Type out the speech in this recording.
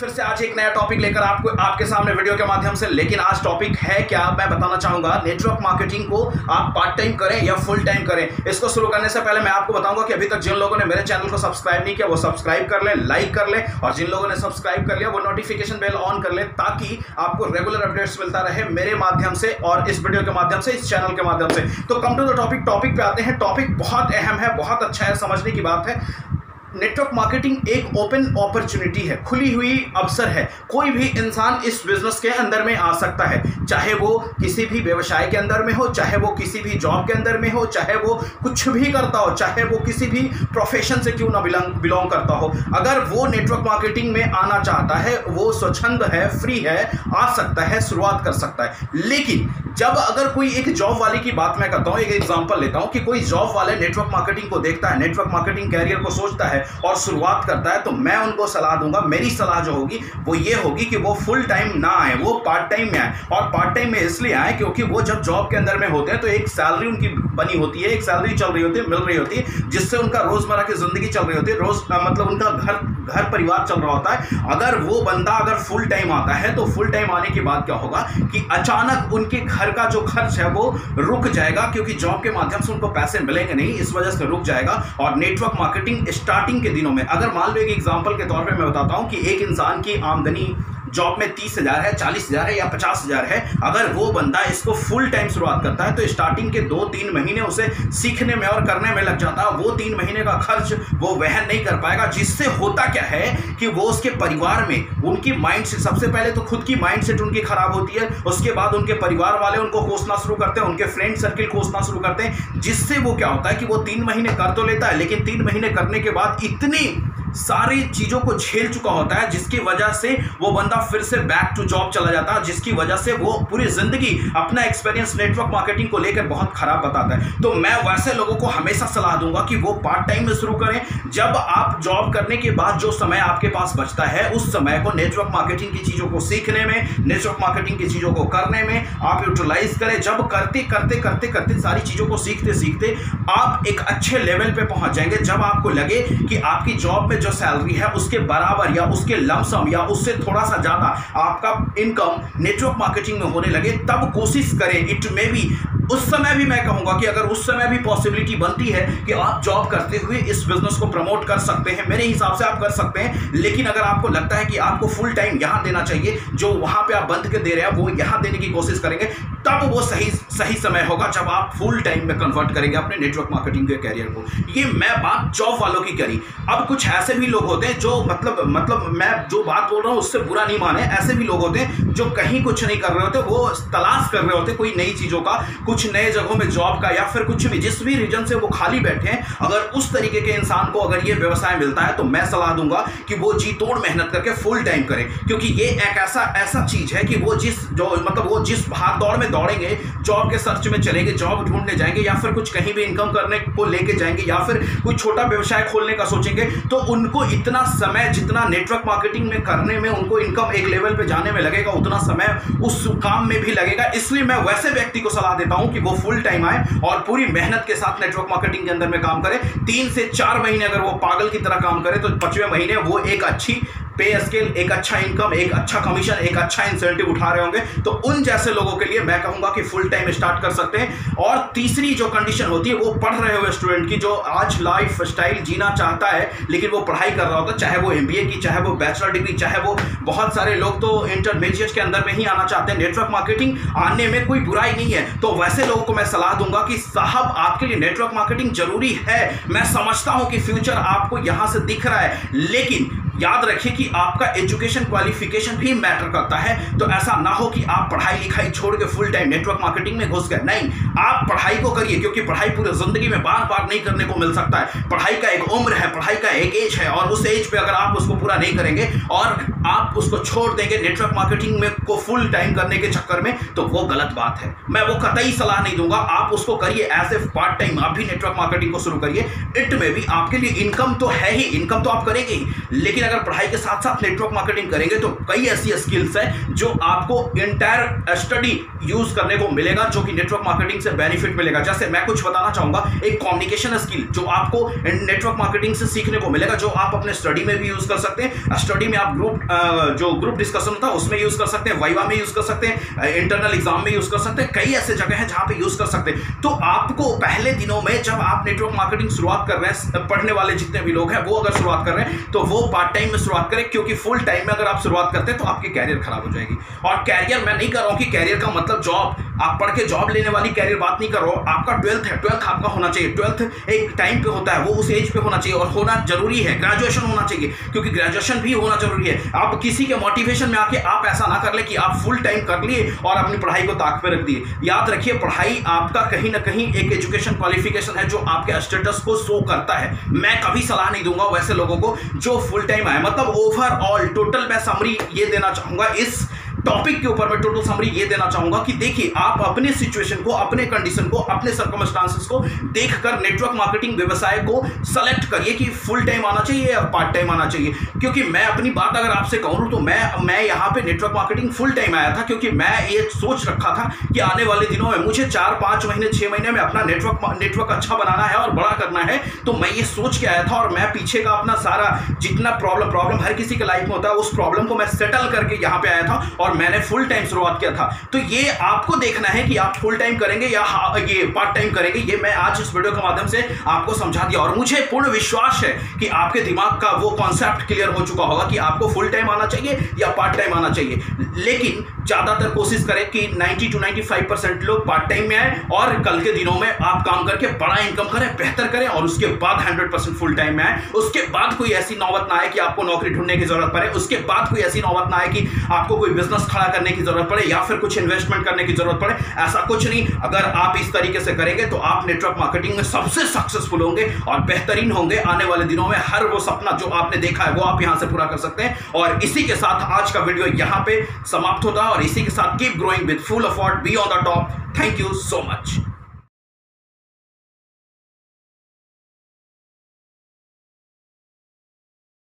फिर से आज एक नया टॉपिक लेकर आपके सामने वीडियो के माध्यम से। लेकिन आज टॉपिक है क्या, मैं बताना चाहूंगा। नेटवर्क मार्केटिंग को आप पार्ट टाइम करें या फुल टाइम करें। इसको शुरू करने से पहले मैं आपको बताऊंगा कि अभी तक जिन लोगों ने मेरे चैनल को सब्सक्राइब नहीं किया वो सब्सक्राइब कर लें, लाइक कर लें, और जिन लोगों ने सब्सक्राइब कर लिया वो नोटिफिकेशन बेल ऑन कर लें, ताकि आपको रेगुलर अपडेट्स मिलता रहे मेरे माध्यम से और इस वीडियो के माध्यम से, इस चैनल के माध्यम से। तो कम टू द टॉपिक पे आते हैं। टॉपिक बहुत अहम है, बहुत अच्छा है, समझने की बात है। नेटवर्क मार्केटिंग एक ओपन अपॉर्चुनिटी है, खुली हुई अवसर है। कोई भी इंसान इस बिजनेस के अंदर में आ सकता है, चाहे वो किसी भी व्यवसाय के अंदर में हो, चाहे वो किसी भी जॉब के अंदर में हो, चाहे वो कुछ भी करता हो, चाहे वो किसी भी प्रोफेशन से क्यों ना बिलोंग करता हो। अगर वो नेटवर्क मार्केटिंग में आना चाहता है, वो स्वच्छंद है, फ्री है, आ सकता है, शुरुआत कर सकता है। लेकिन जब अगर कोई एक जॉब वाले की बात मैं करता हूं, एक एग्जांपल लेता हूं कि कोई जॉब वाले नेटवर्क मार्केटिंग को देखता है, नेटवर्क मार्केटिंग कैरियर को सोचता है और शुरुआत करता है, तो मैं उनको सलाह दूंगा। मेरी सलाह जो होगी वो ये होगी कि वो फुल टाइम ना आए, वो पार्ट टाइम में आए। और पार्ट टाइम में इसलिए आए क्योंकि वो जब जॉब के अंदर में होते हैं तो एक सैलरी उनकी बनी होती है, एक सैलरी चल रही होती है, मिल रही होती है, जिससे उनका रोजमर्रा की जिंदगी चल रही होती है, मतलब उनका घर परिवार चल रहा होता है। अगर वो बंदा अगर फुल टाइम आता है तो फुल टाइम आने के बाद क्या होगा कि अचानक उनके घर का जो खर्च है वो रुक जाएगा, क्योंकि जॉब के माध्यम से उनको पैसे मिलेंगे नहीं, इस वजह से रुक जाएगा। और नेटवर्क मार्केटिंग स्टार्टिंग के दिनों में, अगर मान लो एक एग्जांपल के तौर पे मैं बताता हूं कि एक इंसान की आमदनी जॉब में 30,000 है, 40,000 है या 50,000 है, अगर वो बंदा इसको फुल टाइम शुरुआत करता है तो स्टार्टिंग के 2-3 महीने उसे सीखने में और करने में लग जाता है। वो 3 महीने का खर्च वो वहन नहीं कर पाएगा, जिससे होता क्या है कि वो उसके परिवार में उनकी माइंड सेट, सबसे पहले तो खुद की माइंड सेट उनकी खराब होती है, उसके बाद उनके परिवार वाले उनको कोसना शुरू करते हैं, उनके फ्रेंड सर्किल कोसना शुरू करते हैं, जिससे वो क्या होता है कि वो 3 महीने कर तो लेता है, लेकिन 3 महीने करने के बाद इतनी सारी चीजों को झेल चुका होता है, जिसकी वजह से वो बंदा फिर से बैक टू जॉब चला जाता है, जिसकी वजह से वो पूरी जिंदगी अपना एक्सपीरियंस नेटवर्क मार्केटिंग को लेकर बहुत खराब बताता है। तो मैं वैसे लोगों को हमेशा सलाह दूंगा कि वो पार्ट टाइम में शुरू करें। जब आप जॉब करने के बाद जो समय आपके पास बचता है, उस समय को नेटवर्क मार्केटिंग की चीजों को सीखने में, नेटवर्क मार्केटिंग की चीजों को करने में आप यूटिलाइज करें। जब करते सारी चीजों को सीखते आप एक अच्छे लेवल पे पहुंच जाएंगे। जब आपको लगे कि आपकी जॉब में जो सैलरी है उसके बराबर या उसके लमसम या उससे थोड़ा सा ज्यादा आपका इनकम नेटवर्क मार्केटिंग में होने लगे, तब कोशिश करें। इट मे बी उस समय भी मैं कहूंगा कि अगर उस समय भी पॉसिबिलिटी बनती है कि आप जॉब करते हुए इस बिजनेस को प्रमोट कर सकते हैं, मेरे हिसाब से आप कर सकते हैं। लेकिन अगर आपको लगता है कि आपको फुल टाइम यहां देना चाहिए, जो वहां पे आप बंद के दे रहे हैं वो यहां देने की कोशिश करेंगे, तब वो सही समय होगा जब आप फुल टाइम में कन्वर्ट करेंगे अपने नेटवर्क मार्केटिंग के कैरियर को। ये मैं बात जॉब वालों की करी। अब कुछ ऐसे भी लोग होते हैं जो मतलब मैं जो बात बोल रहा हूं उससे बुरा नहीं माने, ऐसे भी लोग होते हैं जो कहीं कुछ नहीं कर रहे होते, वो तलाश कर रहे होते कोई नई चीजों का, कुछ नए जगहों में जॉब का, या फिर कुछ भी, जिस भी रीजन से वो खाली बैठे हैं। अगर उस तरीके के इंसान को अगर ये व्यवसाय मिलता है तो मैं सलाह दूंगा कि वो जी तोड़ मेहनत करके फुल टाइम करें, क्योंकि ये एक ऐसा चीज है कि वो जिस भाग दौड़ में दौड़ेंगे, जॉब के सर्च में चलेंगे, जॉब ढूंढने जाएंगे, या फिर कुछ कहीं भी इनकम करने को लेके जाएंगे, या फिर कोई छोटा व्यवसाय खोलने का सोचेंगे, तो उनको इतना समय जितना नेटवर्क मार्केटिंग में करने में उनको इनकम एक लेवल पे जाने में लगेगा, उतना समय उस काम में भी लगेगा। इसलिए मैं वैसे व्यक्ति को सलाह देता हूं कि वो फुल टाइम आए और पूरी मेहनत के साथ नेटवर्क मार्केटिंग के अंदर में काम करे। 3 से 4 महीने अगर वो पागल की तरह काम करे तो 5वें महीने वो एक अच्छी पे स्केल, एक अच्छा इनकम, एक अच्छा कमीशन, एक अच्छा इंसेंटिव उठा रहे होंगे। तो उन जैसे लोगों के लिए मैं कहूंगा कि फुल टाइम स्टार्ट कर सकते हैं। और तीसरी जो कंडीशन होती है वो पढ़ रहे हुए स्टूडेंट की, जो आज लाइफ स्टाइल जीना चाहता है लेकिन वो पढ़ाई कर रहा होता है, चाहे वो MBA की, चाहे वो बैचलर डिग्री, चाहे वो बहुत सारे लोग तो इंटरमीडिएट के अंदर में ही आना चाहते हैं। नेटवर्क मार्केटिंग आने में कोई बुराई नहीं है। तो वैसे लोगों को मैं सलाह दूंगा कि साहब आपके लिए नेटवर्क मार्केटिंग जरूरी है। मैं समझता हूं कि फ्यूचर आपको यहां से दिख रहा है, लेकिन याद रखिए कि आपका एजुकेशन क्वालिफिकेशन भी मैटर करता है। तो ऐसा ना हो कि आप पढ़ाई लिखाई छोड़ के फुल टाइम नेटवर्क मार्केटिंग में घुस गए। नहीं, आप पढ़ाई को करिए, क्योंकि पढ़ाई पूरी जिंदगी में बार नहीं करने को मिल सकता है। पढ़ाई का एक उम्र है, पढ़ाई का एक एज है, और उस एज पे अगर आप उसको पूरा नहीं करेंगे और आप उसको छोड़ देंगे नेटवर्क मार्केटिंग में को फुल टाइम करने के चक्कर में, तो वो गलत बात है। मैं वो कतई सलाह नहीं दूंगा। आप उसको करिए एज ए पार्ट टाइम, आप भी नेटवर्क मार्केटिंग को शुरू करिए। इट में भी आपके लिए इनकम तो है ही, इनकम तो आप करेंगे ही, लेकिन अगर पढ़ाई के साथ साथ नेटवर्क मार्केटिंग करेंगे तो कई ऐसी स्किल्स है जो आपको इंटायर स्टडी यूज करने को मिलेगा, जो कि नेटवर्क मार्केटिंग से बेनिफिट मिलेगा। जैसे मैं कुछ बताना चाहूंगा, एक कम्युनिकेशन स्किल जो आपको नेटवर्क मार्केटिंग से सीखने को मिलेगा, जो आप अपने स्टडी में भी यूज कर सकते हैं। स्टडी में आप ग्रुप डिस्कशन होता है उसमें यूज कर सकते हैं, वाइवा में यूज कर सकते हैं, इंटरनल एग्जाम में यूज कर सकते हैं। कई ऐसे जगह हैं जहां पे यूज कर सकते हैं। तो आपको पहले दिनों में जब आप नेटवर्क मार्केटिंग शुरुआत कर रहे हैं, पढ़ने वाले जितने भी लोग हैं वो अगर शुरुआत कर रहे हैं तो वो पार्ट टाइम में शुरुआत करें, क्योंकि फुल टाइम में अगर आप शुरुआत करते हैं तो आपकी कैरियर खराब हो जाएगी। और कैरियर मैं नहीं कर रहा हूं कि कैरियर का मतलब जॉब, आप पढ़ के जॉब लेने वाली कैरियर बात नहीं कर रहा हूं। आपका 12th है, 12th आपका होना चाहिए। 12th एक टाइम पे होता है, वो उस एज पे होना चाहिए और होना जरूरी है। ग्रेजुएशन होना चाहिए, क्योंकि ग्रेजुएशन भी होना जरूरी है। आप किसी के मोटिवेशन में आके आप ऐसा ना कर ले कि आप फुल टाइम कर लिए और अपनी पढ़ाई को ताक पे रख दिए। याद रखिए, पढ़ाई आपका कहीं ना कहीं एक एजुकेशन क्वालिफिकेशन है जो आपके स्टेटस को शो करता है। मैं कभी सलाह नहीं दूंगा वैसे लोगों को जो फुल टाइम आए। मतलब ओवरऑल टोटल मैं समरी ये देना चाहूंगा, इस टॉपिक के ऊपर मैं टोटल समरी ये देना चाहूंगा कि देखिए, आप अपने सिचुएशन को, अपने कंडीशन को, अपने सर्कमस्टांसेस को देखकर नेटवर्क मार्केटिंग व्यवसाय को सेलेक्ट करिए कि फुल टाइम आना चाहिए या पार्ट टाइम आना चाहिए। क्योंकि मैं अपनी बात अगर आपसे कहूं तो मैं यहां पे नेटवर्क मार्केटिंग फुल टाइम आया था, क्योंकि मैं ये सोच रखा था कि आने वाले दिनों में मुझे 4-5 महीने 6 महीने में अपना नेटवर्क अच्छा बनाना है और बड़ा करना है। तो मैं ये सोच के आया था और मैं पीछे का अपना सारा जितना प्रॉब्लम हर किसी के लाइफ में होता है, उस प्रॉब्लम को मैं सेटल करके यहां पे आया था और मैंने फुल टाइम शुरुआत किया था। तो ये आपको देखना है कि आप फुल टाइम करेंगे या ये पार्ट टाइम करेंगे। ये मैं आज इस वीडियो के माध्यम से आपको समझा दिया और मुझे पूर्ण विश्वास है कि आपके दिमाग का वो कॉन्सेप्ट क्लियर हो चुका होगा कि आपको फुल टाइम आना चाहिए या पार्ट टाइम आना चाहिए। लेकिन ज्यादातर कोशिश करें कि 90 to 95% लोग पार्ट टाइम में आए और कल के दिनों में आप काम करके बड़ा इनकम करें, बेहतर करें और उसके बाद 100% फुल टाइम में आए। उसके बाद कोई ऐसी नौबत ना आए कि आपको नौकरी ढूंढने की जरूरत पड़े, उसके बाद कोई ऐसी नौबत ना आए कि आपको कोई बिजनेस खड़ा करने की जरूरत पड़े या फिर कुछ इन्वेस्टमेंट करने की जरूरत पड़े। ऐसा कुछ नहीं। अगर आप इस तरीके से करेंगे तो आप नेटवर्क मार्केटिंग में सबसे सक्सेसफुल होंगे और बेहतरीन होंगे। आने वाले दिनों में हर वो सपना जो आपने देखा है वो आप यहां से पूरा कर सकते हैं। और इसी के साथ आज का वीडियो यहां पे समाप्त होता है और इसी के साथ keep growing with full effort, be on the top. Thank you so much.